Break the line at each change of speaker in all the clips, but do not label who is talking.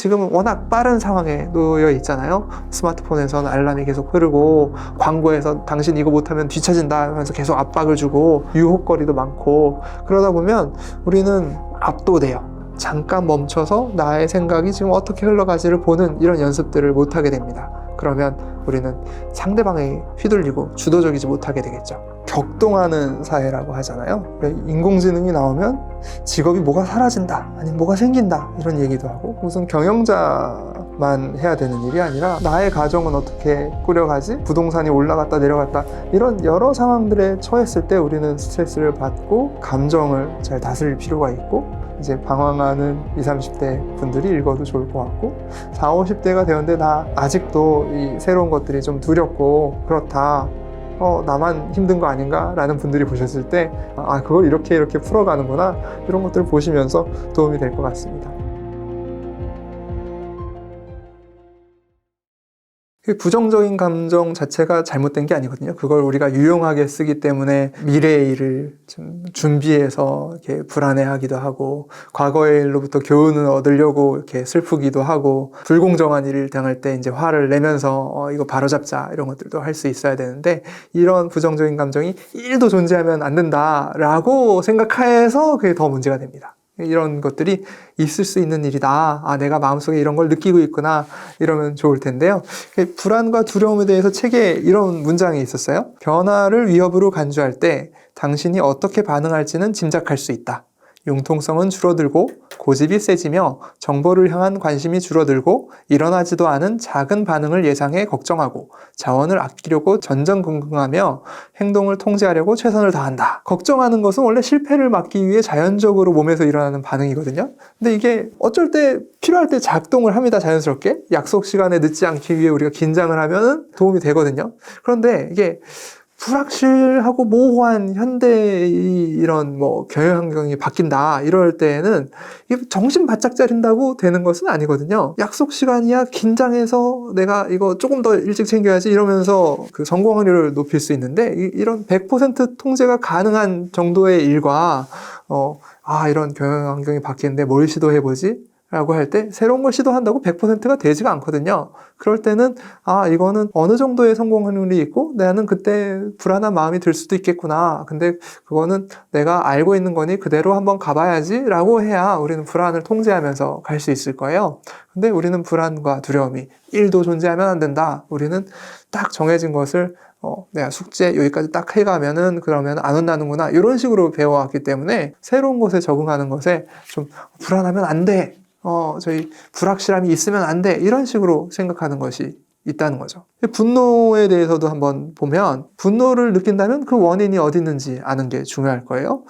지금은 워낙 빠른 상황에 놓여 있잖아요. 스마트폰에서는 알람이 계속 흐르고, 광고에서 당신 이거 못하면 뒤처진다 하면서 계속 압박을 주고, 유혹거리도 많고, 그러다 보면 우리는 압도돼요. 잠깐 멈춰서 나의 생각이 지금 어떻게 흘러가지를 보는 이런 연습들을 못하게 됩니다. 그러면 우리는 상대방에 휘둘리고 주도적이지 못하게 되겠죠. 격동하는 사회라고 하잖아요. 인공지능이 나오면 직업이 뭐가 사라진다, 아니면 뭐가 생긴다, 이런 얘기도 하고, 무슨 경영자만 해야 되는 일이 아니라 나의 가정은 어떻게 꾸려가지? 부동산이 올라갔다 내려갔다, 이런 여러 상황들에 처했을 때 우리는 스트레스를 받고 감정을 잘 다스릴 필요가 있고, 이제 방황하는 20, 30대 분들이 읽어도 좋을 것 같고, 40, 50대가 되었는데 나 아직도 이 새로운 것들이 좀 두렵고 그렇다, 나만 힘든 거 아닌가? 라는 분들이 보셨을 때, 그걸 이렇게 풀어가는구나, 이런 것들을 보시면서 도움이 될 것 같습니다. 부정적인 감정 자체가 잘못된 게 아니거든요. 그걸 우리가 유용하게 쓰기 때문에 미래의 일을 좀 준비해서 이렇게 불안해하기도 하고, 과거의 일로부터 교훈을 얻으려고 이렇게 슬프기도 하고, 불공정한 일을 당할 때 이제 화를 내면서 이거 바로잡자, 이런 것들도 할 수 있어야 되는데, 이런 부정적인 감정이 1도 존재하면 안 된다라고 생각해서 그게 더 문제가 됩니다. 이런 것들이 있을 수 있는 일이다. 내가 마음속에 이런 걸 느끼고 있구나. 이러면 좋을 텐데요. 불안과 두려움에 대해서 책에 이런 문장이 있었어요. 변화를 위협으로 간주할 때 당신이 어떻게 반응할지는 짐작할 수 있다. 융통성은 줄어들고 고집이 세지며 정보를 향한 관심이 줄어들고 일어나지도 않은 작은 반응을 예상해 걱정하고 자원을 아끼려고 전전긍긍하며 행동을 통제하려고 최선을 다한다. 걱정하는 것은 원래 실패를 막기 위해 자연적으로 몸에서 일어나는 반응이거든요. 근데 이게 어쩔 때 필요할 때 작동을 합니다. 자연스럽게. 약속 시간에 늦지 않기 위해 우리가 긴장을 하면 도움이 되거든요. 그런데 이게 불확실하고 모호한 현대의 이런 경영 환경이 바뀐다, 이럴 때에는 정신 바짝 차린다고 되는 것은 아니거든요. 약속 시간이야 긴장해서 내가 이거 조금 더 일찍 챙겨야지 이러면서 그 성공 확률을 높일 수 있는데, 이런 100% 통제가 가능한 정도의 일과 이런 경영 환경이 바뀌는데 뭘 시도해보지? 라고 할 때 새로운 걸 시도한다고 100%가 되지가 않거든요. 그럴 때는 이거는 어느 정도의 성공 확률이 있고 나는 그때 불안한 마음이 들 수도 있겠구나. 근데 그거는 내가 알고 있는 거니 그대로 한번 가봐야지 라고 해야 우리는 불안을 통제하면서 갈 수 있을 거예요. 근데 우리는 불안과 두려움이 1도 존재하면 안 된다. 우리는 딱 정해진 것을 내가 숙제 여기까지 딱 해가면은 그러면 안 혼나는구나, 이런 식으로 배워왔기 때문에 새로운 것에 적응하는 것에 좀 불안하면 안 돼, 저희 불확실함이 있으면 안 돼, 이런 식으로 생각하는 것이 있다는 거죠. 분노에 대해서도 한번 보면, 분노를 느낀다면 그 원인이 어디 있는지 아는 게 중요할 거예요.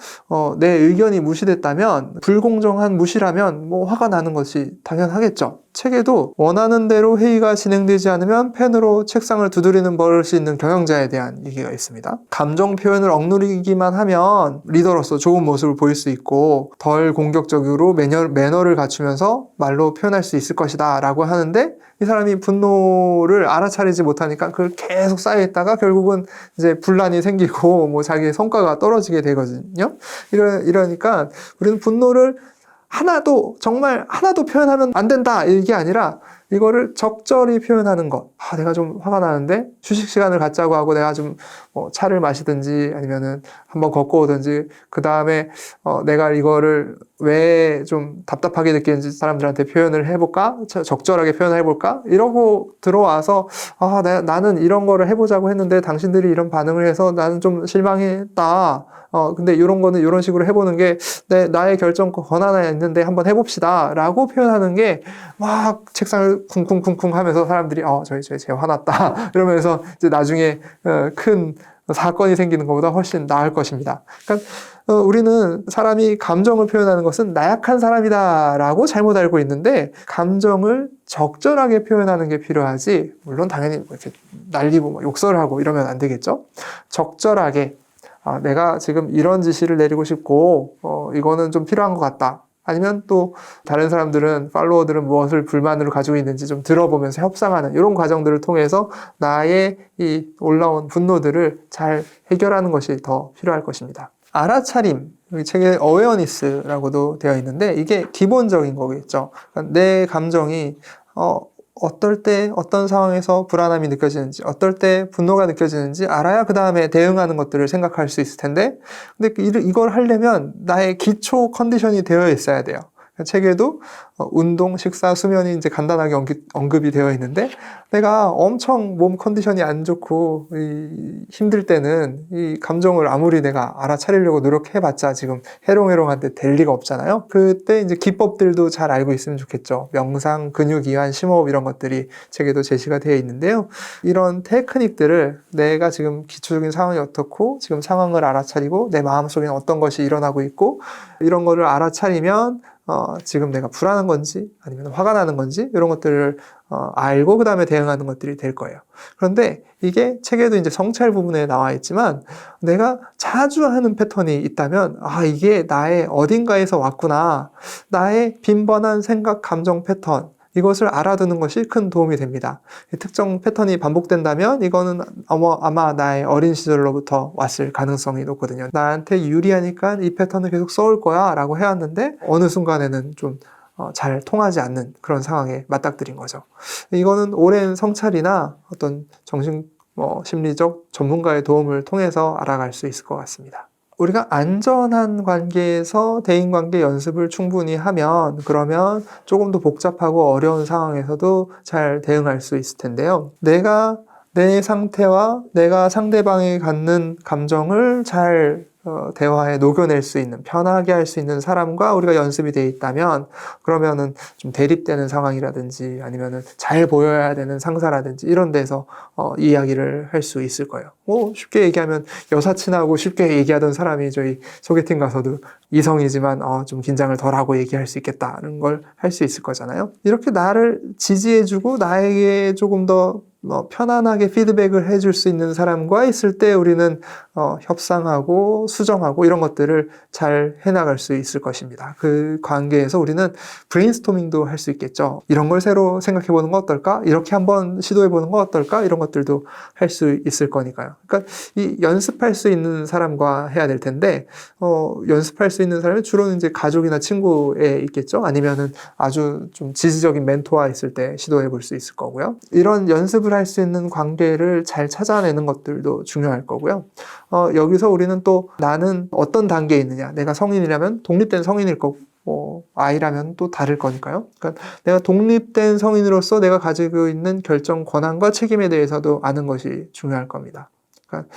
내 의견이 무시됐다면, 불공정한 무시라면 화가 나는 것이 당연하겠죠. 책에도 원하는 대로 회의가 진행되지 않으면 펜으로 책상을 두드리는 버릇이 있는 경영자에 대한 얘기가 있습니다. 감정 표현을 억누르기만 하면 리더로서 좋은 모습을 보일 수 있고 덜 공격적으로 매너를 갖추면서 말로 표현할 수 있을 것이다 라고 하는데, 이 사람이 분노를 알아차리지 못하니까 그걸 계속 쌓여있다가 결국은 이제 분란이 생기고 자기의 성과가 떨어지게 되거든요. 이러니까 우리는 분노를 정말 하나도 표현하면 안 된다, 이게 아니라 이거를 적절히 표현하는 것. 내가 좀 화가 나는데 휴식 시간을 갖자고 하고 내가 좀 차를 마시든지 아니면은 한번 걷고 오든지, 그 다음에 내가 이거를 왜 좀 답답하게 느끼는지 사람들한테 표현을 해볼까? 적절하게 표현해볼까? 이러고 들어와서 나는 이런 거를 해보자고 했는데 당신들이 이런 반응을 해서 나는 좀 실망했다. 근데 이런 거는 이런 식으로 해보는 게 나의 결정 권한에 있는데 한번 해봅시다 라고 표현하는 게 막 책상을 쿵쿵쿵쿵 하면서 사람들이 쟤 화났다 이러면서 이제 나중에 큰 사건이 생기는 것보다 훨씬 나을 것입니다. 그러니까 우리는 사람이 감정을 표현하는 것은 나약한 사람이다 라고 잘못 알고 있는데, 감정을 적절하게 표현하는 게 필요하지, 물론 당연히 이렇게 날리고 욕설을 하고 이러면 안 되겠죠. 적절하게 내가 지금 이런 지시를 내리고 싶고 이거는 좀 필요한 것 같다. 아니면 또 다른 사람들은, 팔로워들은 무엇을 불만으로 가지고 있는지 좀 들어보면서 협상하는 이런 과정들을 통해서 나의 이 올라온 분노들을 잘 해결하는 것이 더 필요할 것입니다. 알아차림, 여기 책에 awareness라고도 되어 있는데 이게 기본적인 거겠죠. 그러니까 내 감정이 어떨 때 어떤 상황에서 불안함이 느껴지는지, 어떨 때 분노가 느껴지는지 알아야 그 다음에 대응하는 것들을 생각할 수 있을 텐데, 근데 이걸 하려면 나의 기초 컨디션이 되어 있어야 돼요. 책에도 운동, 식사, 수면이 이제 간단하게 언급이 되어 있는데, 내가 엄청 몸 컨디션이 안 좋고 힘들 때는 이 감정을 아무리 내가 알아차리려고 노력해봤자 지금 해롱해롱한데 될 리가 없잖아요. 그때 이제 기법들도 잘 알고 있으면 좋겠죠. 명상, 근육 이완, 심호흡 이런 것들이 책에도 제시가 되어 있는데요. 이런 테크닉들을 내가 지금 기초적인 상황이 어떻고 지금 상황을 알아차리고 내 마음속에는 어떤 것이 일어나고 있고 이런 거를 알아차리면 지금 내가 불안한 건지 아니면 화가 나는 건지 이런 것들을 알고 그 다음에 대응하는 것들이 될 거예요. 그런데 이게 책에도 이제 성찰 부분에 나와 있지만 내가 자주 하는 패턴이 있다면 이게 나의 어딘가에서 왔구나. 나의 빈번한 생각, 감정 패턴 이것을 알아두는 것이 큰 도움이 됩니다. 특정 패턴이 반복된다면 이거는 아마 나의 어린 시절로부터 왔을 가능성이 높거든요. 나한테 유리하니까 이 패턴을 계속 써올 거야 라고 해왔는데 어느 순간에는 좀 잘 통하지 않는 그런 상황에 맞닥뜨린 거죠. 이거는 오랜 성찰이나 어떤 심리적 전문가의 도움을 통해서 알아갈 수 있을 것 같습니다. 우리가 안전한 관계에서 대인관계 연습을 충분히 하면 그러면 조금 더 복잡하고 어려운 상황에서도 잘 대응할 수 있을 텐데요. 내가 내 상태와 내가 상대방이 갖는 감정을 잘 대화에 녹여낼 수 있는, 편하게 할 수 있는 사람과 우리가 연습이 돼 있다면 그러면은 좀 대립되는 상황이라든지 아니면은 잘 보여야 되는 상사라든지 이런 데서 이야기를 할 수 있을 거예요. 쉽게 얘기하면 여사친하고 쉽게 얘기하던 사람이 저희 소개팅 가서도 이성이지만 좀 긴장을 덜하고 얘기할 수 있겠다는 걸 할 수 있을 거잖아요. 이렇게 나를 지지해주고 나에게 조금 더 편안하게 피드백을 해줄 수 있는 사람과 있을 때 우리는 협상하고 수정하고 이런 것들을 잘 해나갈 수 있을 것입니다. 그 관계에서 우리는 브레인스토밍도 할 수 있겠죠. 이런 걸 새로 생각해보는 거 어떨까? 이렇게 한번 시도해보는 거 어떨까? 이런 것들도 할 수 있을 거니까요. 그러니까 이 연습할 수 있는 사람과 해야 될 텐데 연습할 수 있는 사람이 주로는 이제 가족이나 친구에 있겠죠. 아니면은 아주 좀 지지적인 멘토와 있을 때 시도해볼 수 있을 거고요. 이런 연습을 할 수 있는 관계를 잘 찾아내는 것들도 중요할 거고요. 여기서 우리는 또 나는 어떤 단계에 있느냐. 내가 성인이라면 독립된 성인일 거고 아이라면 또 다를 거니까요. 그러니까 내가 독립된 성인으로서 내가 가지고 있는 결정 권한과 책임에 대해서도 아는 것이 중요할 겁니다. 그러니까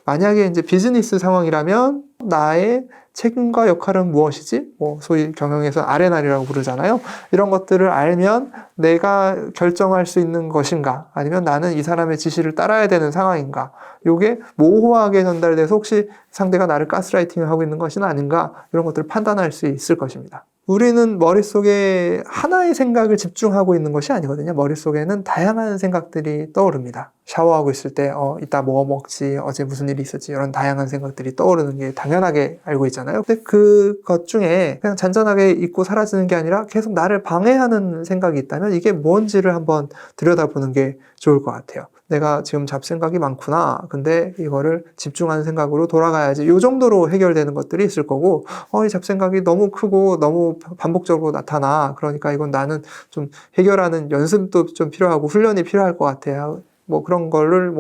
만약에 이제 비즈니스 상황이라면 나의 책임과 역할은 무엇이지? 소위 경영에서 R&R이라고 부르잖아요. 이런 것들을 알면 내가 결정할 수 있는 것인가? 아니면 나는 이 사람의 지시를 따라야 되는 상황인가? 이게 모호하게 전달돼서 혹시 상대가 나를 가스라이팅을 하고 있는 것은 아닌가? 이런 것들을 판단할 수 있을 것입니다. 우리는 머릿속에 하나의 생각을 집중하고 있는 것이 아니거든요. 머릿속에는 다양한 생각들이 떠오릅니다. 샤워하고 있을 때 이따 뭐 먹지, 어제 무슨 일이 있었지 이런 다양한 생각들이 떠오르는 게 당연하게 알고 있잖아요. 근데 그것 중에 그냥 잔잔하게 잊고 사라지는 게 아니라 계속 나를 방해하는 생각이 있다면 이게 뭔지를 한번 들여다보는 게 좋을 것 같아요. 내가 지금 잡생각이 많구나. 근데 이거를 집중하는 생각으로 돌아가야지. 이 정도로 해결되는 것들이 있을 거고, 이 잡생각이 너무 크고 너무 반복적으로 나타나. 그러니까 이건 나는 좀 해결하는 연습도 좀 필요하고 훈련이 필요할 것 같아요. 그런 거를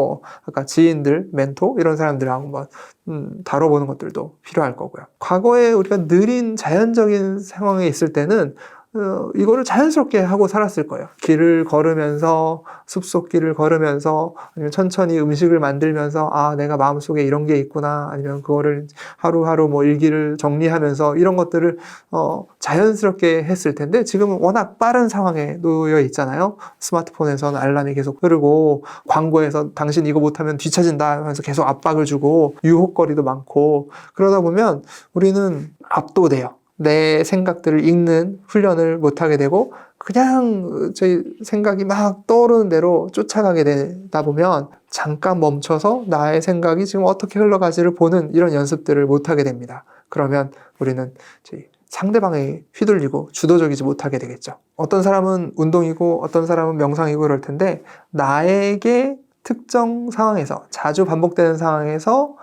아까 지인들, 멘토 이런 사람들하고 한번 다뤄보는 것들도 필요할 거고요. 과거에 우리가 느린 자연적인 상황에 있을 때는 이거를 자연스럽게 하고 살았을 거예요. 길을 걸으면서 숲속길을 걸으면서 아니면 천천히 음식을 만들면서 내가 마음속에 이런 게 있구나 아니면 그거를 하루하루 일기를 정리하면서 이런 것들을 자연스럽게 했을 텐데 지금은 워낙 빠른 상황에 놓여 있잖아요. 스마트폰에서는 알람이 계속 흐르고 광고에서 당신 이거 못하면 뒤처진다 하면서 계속 압박을 주고 유혹거리도 많고 그러다 보면 우리는 압도돼요. 내 생각들을 읽는 훈련을 못하게 되고 그냥 저희 생각이 막 떠오르는 대로 쫓아가게 되다 보면 잠깐 멈춰서 나의 생각이 지금 어떻게 흘러가지를 보는 이런 연습들을 못하게 됩니다. 그러면 우리는 저희 상대방에 휘둘리고 주도적이지 못하게 되겠죠. 어떤 사람은 운동이고 어떤 사람은 명상이고 그럴 텐데 나에게 특정 상황에서 자주 반복되는 상황에서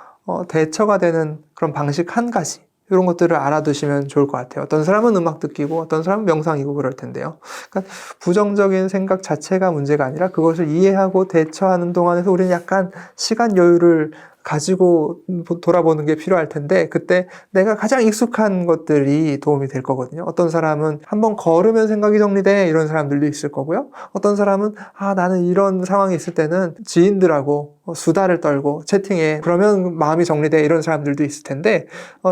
대처가 되는 그런 방식 한 가지 이런 것들을 알아두시면 좋을 것 같아요. 어떤 사람은 음악 듣기고 어떤 사람은 명상이고 그럴 텐데요. 그러니까 부정적인 생각 자체가 문제가 아니라 그것을 이해하고 대처하는 동안에서 우리는 약간 시간 여유를 가지고 돌아보는 게 필요할 텐데 그때 내가 가장 익숙한 것들이 도움이 될 거거든요. 어떤 사람은 한번 걸으면 생각이 정리돼 이런 사람들도 있을 거고요. 어떤 사람은 나는 이런 상황이 있을 때는 지인들하고 수다를 떨고 채팅해 그러면 마음이 정리돼 이런 사람들도 있을 텐데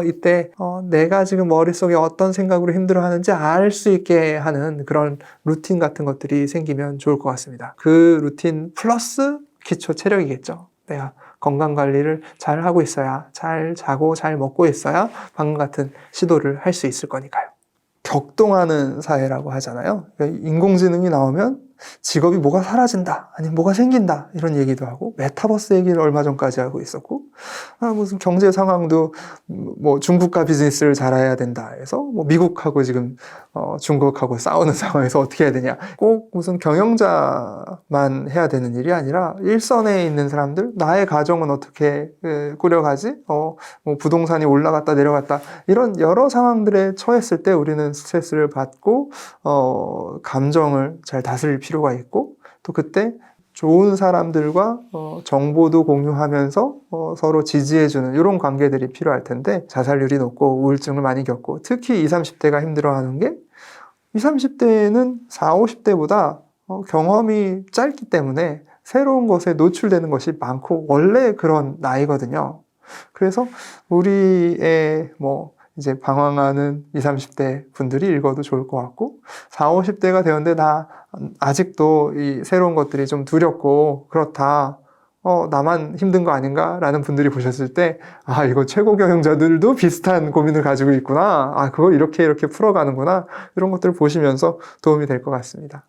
이때 내가 지금 머릿속에 어떤 생각으로 힘들어하는지 알 수 있게 하는 그런 루틴 같은 것들이 생기면 좋을 것 같습니다. 그 루틴 플러스 기초 체력이겠죠. 내가 건강 관리를 잘 하고 있어야, 잘 자고 잘 먹고 있어야 방금 같은 시도를 할 수 있을 거니까요. 격동하는 사회라고 하잖아요. 그러니까 인공지능이 나오면 직업이 뭐가 사라진다, 아니면 뭐가 생긴다 이런 얘기도 하고 메타버스 얘기를 얼마 전까지 하고 있었고 무슨 경제 상황도 뭐 중국과 비즈니스를 잘해야 된다 해서 뭐 미국하고 지금 중국하고 싸우는 상황에서 어떻게 해야 되냐 꼭 무슨 경영자만 해야 되는 일이 아니라 일선에 있는 사람들 나의 가정은 어떻게 꾸려가지 뭐 부동산이 올라갔다 내려갔다 이런 여러 상황들에 처했을 때 우리는 스트레스를 받고 감정을 잘 다스릴 필요가 있고 또 그때 좋은 사람들과 정보도 공유하면서 서로 지지해주는 이런 관계들이 필요할 텐데 자살률이 높고 우울증을 많이 겪고 특히 20, 30대가 힘들어하는 게 20, 30대는 40, 50대보다 경험이 짧기 때문에 새로운 것에 노출되는 것이 많고 원래 그런 나이거든요. 그래서 우리의 이제 방황하는 20, 30대 분들이 읽어도 좋을 것 같고 40, 50대가 되었는데 나 아직도 이 새로운 것들이 좀 두렵고 그렇다. 나만 힘든 거 아닌가? 라는 분들이 보셨을 때 이거 최고 경영자들도 비슷한 고민을 가지고 있구나. 그걸 이렇게 풀어가는구나. 이런 것들을 보시면서 도움이 될 것 같습니다.